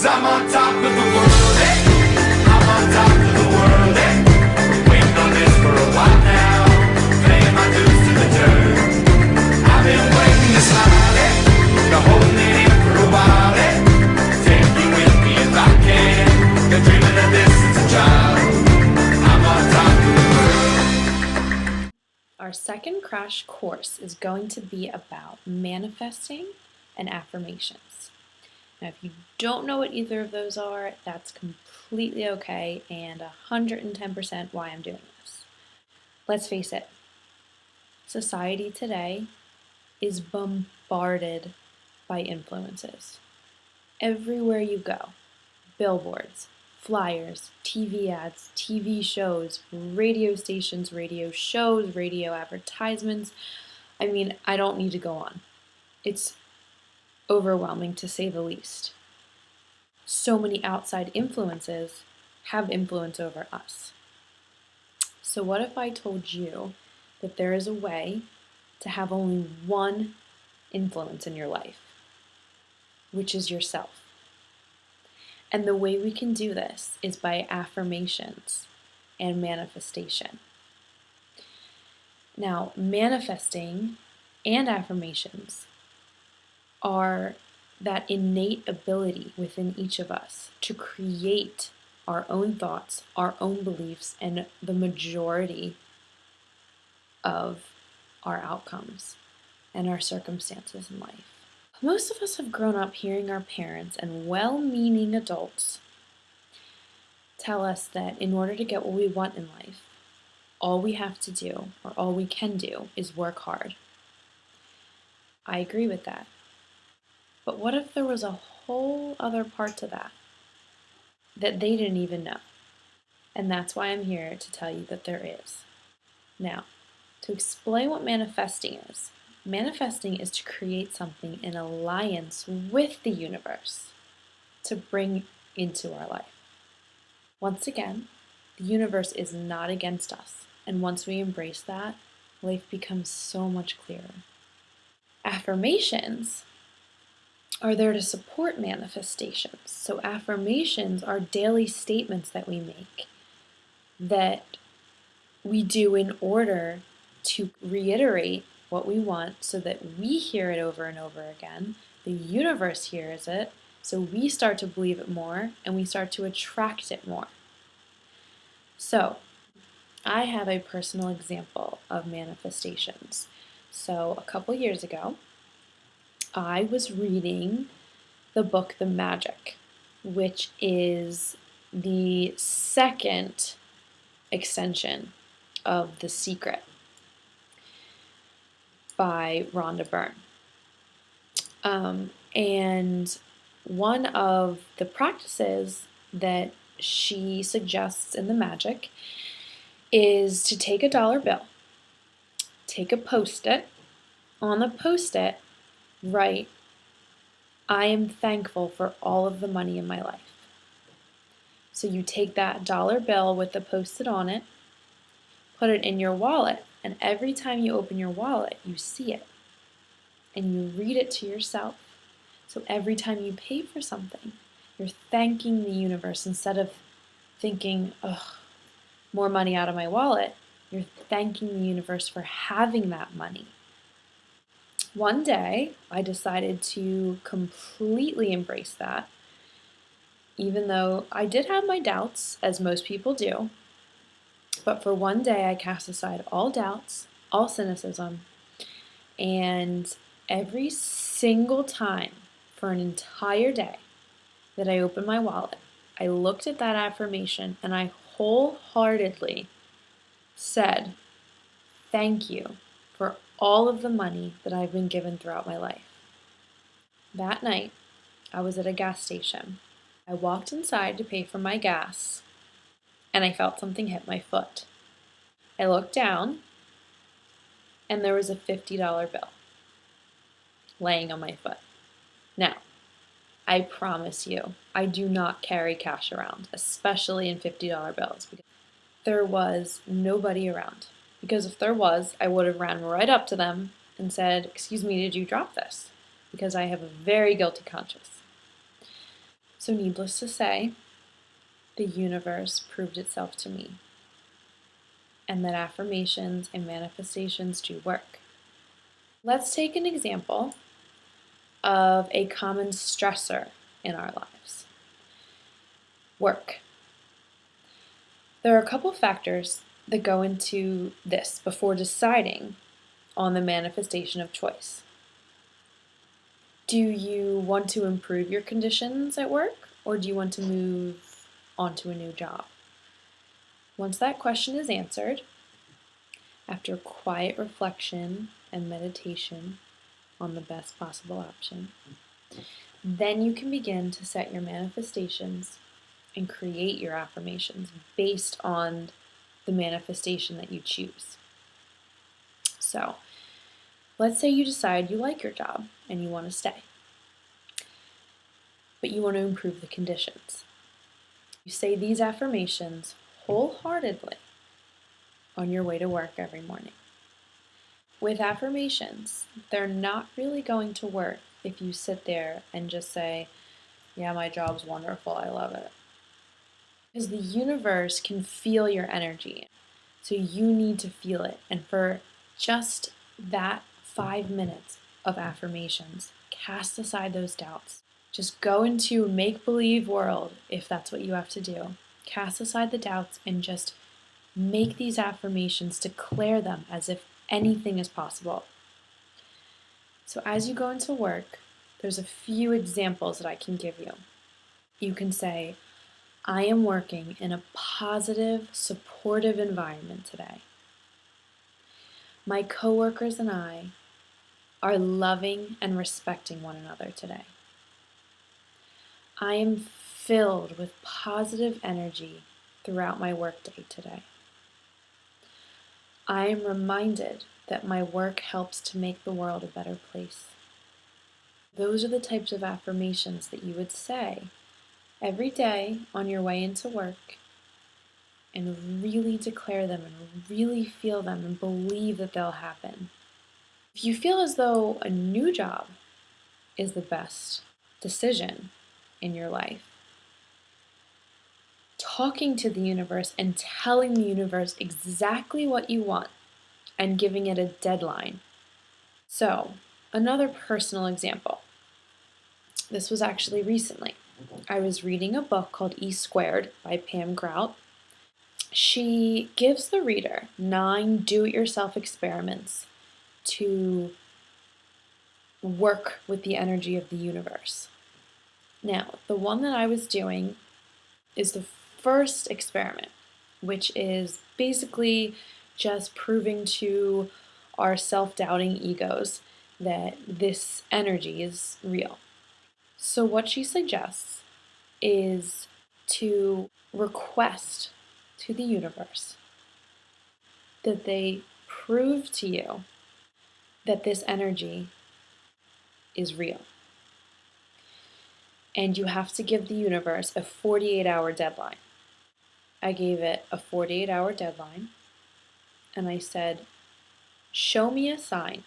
I'm on top of the world, I'm on top of the world, waiting on this for a while now, paying my dues to the dirt. I've been waiting this long, been holding it in for a while, take you with me if I can, been dreaming of this since a child. I'm on top of the world. Our second crash course is going to be about manifesting and affirmations. Now, if you don't know what either of those are, that's completely okay and 110% why I'm doing this. Let's face it, society today is bombarded by influences. Everywhere you go, billboards, flyers, TV ads, TV shows, radio stations, radio shows, radio advertisements. I mean, I don't need to go on. It's overwhelming to say the least. So many outside influences have influence over us. So what if I told you that there is a way to have only one influence in your life, which is yourself? And the way we can do this is by affirmations and manifestation. Now, manifesting and affirmations are that innate ability within each of us to create our own thoughts, our own beliefs, and the majority of our outcomes and our circumstances in life. Most of us have grown up hearing our parents and well-meaning adults tell us that in order to get what we want in life, all we have to do, or all we can do, is work hard. I agree with that. But what if there was a whole other part to that they didn't even know? And that's why I'm here to tell you that there is. Now, to explain what manifesting is to create something in alliance with the universe to bring into our life. Once again, the universe is not against us. And once we embrace that, life becomes so much clearer. Affirmations are there to support manifestations. So affirmations are daily statements that we make that we do in order to reiterate what we want so that we hear it over and over again. The universe hears it, so we start to believe it more and we start to attract it more. So I have a personal example of manifestations. So a couple years ago, I was reading the book The Magic, which is the second extension of The Secret by Rhonda Byrne. And one of the practices that she suggests in The Magic is to take a dollar bill, take a Post-it, on the Post-it, write, I am thankful for all of the money in my life. So you take that dollar bill with the Post-it on it, put it in your wallet, and every time you open your wallet, you see it. And you read it to yourself. So every time you pay for something, you're thanking the universe instead of thinking, ugh, more money out of my wallet. You're thanking the universe for having that money. One day, I decided to completely embrace that, even though I did have my doubts, as most people do. But for one day, I cast aside all doubts, all cynicism, and every single time for an entire day that I opened my wallet, I looked at that affirmation and I wholeheartedly said, thank you for all of the money that I've been given throughout my life. That night, I was at a gas station. I walked inside to pay for my gas, and I felt something hit my foot. I looked down, and there was a $50 bill laying on my foot. Now, I promise you, I do not carry cash around, especially in $50 bills, because there was nobody around. Because if there was, I would have ran right up to them and said, excuse me, did you drop this? Because I have a very guilty conscience. So needless to say, the universe proved itself to me, and that affirmations and manifestations do work. Let's take an example of a common stressor in our lives. Work. There are a couple factors that go into this before deciding on the manifestation of choice. Do you want to improve your conditions at work, or do you want to move on to a new job? Once that question is answered, after quiet reflection and meditation on the best possible option, then you can begin to set your manifestations and create your affirmations based on the manifestation that you choose. So, let's say you decide you like your job and you want to stay, but you want to improve the conditions. You say these affirmations wholeheartedly on your way to work every morning. With affirmations, they're not really going to work if you sit there and just say, yeah, my job's wonderful, I love it. Because the universe can feel your energy, so you need to feel it. And for just that 5 minutes of affirmations, cast aside those doubts. Just go into a make-believe world, if that's what you have to do. Cast aside the doubts and just make these affirmations, declare them as if anything is possible. So as you go into work, there's a few examples that I can give you. You can say, I am working in a positive, supportive environment today. My coworkers and I are loving and respecting one another today. I am filled with positive energy throughout my workday today. I am reminded that my work helps to make the world a better place. Those are the types of affirmations that you would say every day on your way into work and really declare them and really feel them and believe that they'll happen. If you feel as though a new job is the best decision in your life, talking to the universe and telling the universe exactly what you want and giving it a deadline. So, another personal example. This was actually recently. I was reading a book called E Squared by Pam Grout. She gives the reader 9 do-it-yourself experiments to work with the energy of the universe. Now, the one that I was doing is the first experiment, which is basically just proving to our self-doubting egos that this energy is real. So what she suggests is to request to the universe that they prove to you that this energy is real. And you have to give the universe a 48-hour deadline. I gave it a 48-hour deadline, and I said, show me a sign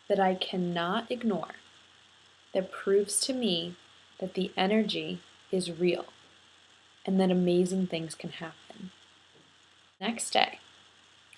that I cannot ignore that proves to me that the energy is real and that amazing things can happen. Next day,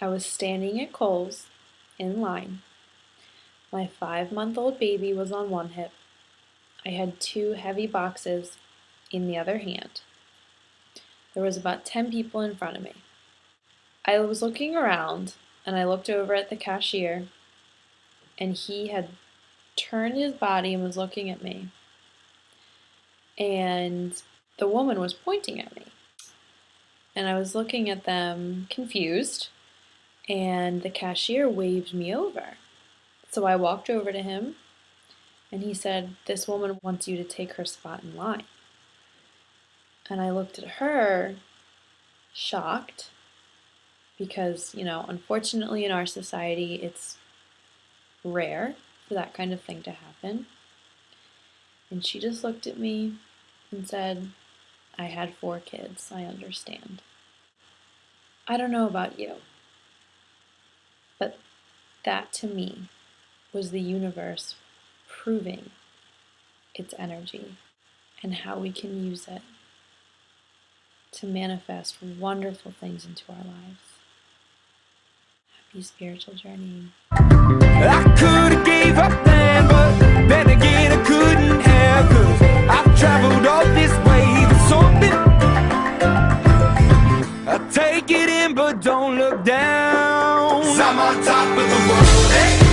I was standing at Kohl's in line. My 5-month-old baby was on one hip. I had 2 heavy boxes in the other hand. There was about 10 people in front of me. I was looking around and I looked over at the cashier, and he had turned his body and was looking at me. And the woman was pointing at me. And I was looking at them confused, and the cashier waved me over. So I walked over to him, and he said, this woman wants you to take her spot in line. And I looked at her, shocked, because, unfortunately in our society, it's rare for that kind of thing to happen. And she just looked at me and said, I had 4 kids, I understand. I don't know about you, but that to me was the universe proving its energy and how we can use it to manifest wonderful things into our lives. Happy spiritual journey. I could've gave up then, but then again I couldn't have, 'cause I've traveled all this way for something. I take it in but don't look down, 'cause I'm on top of the world, hey.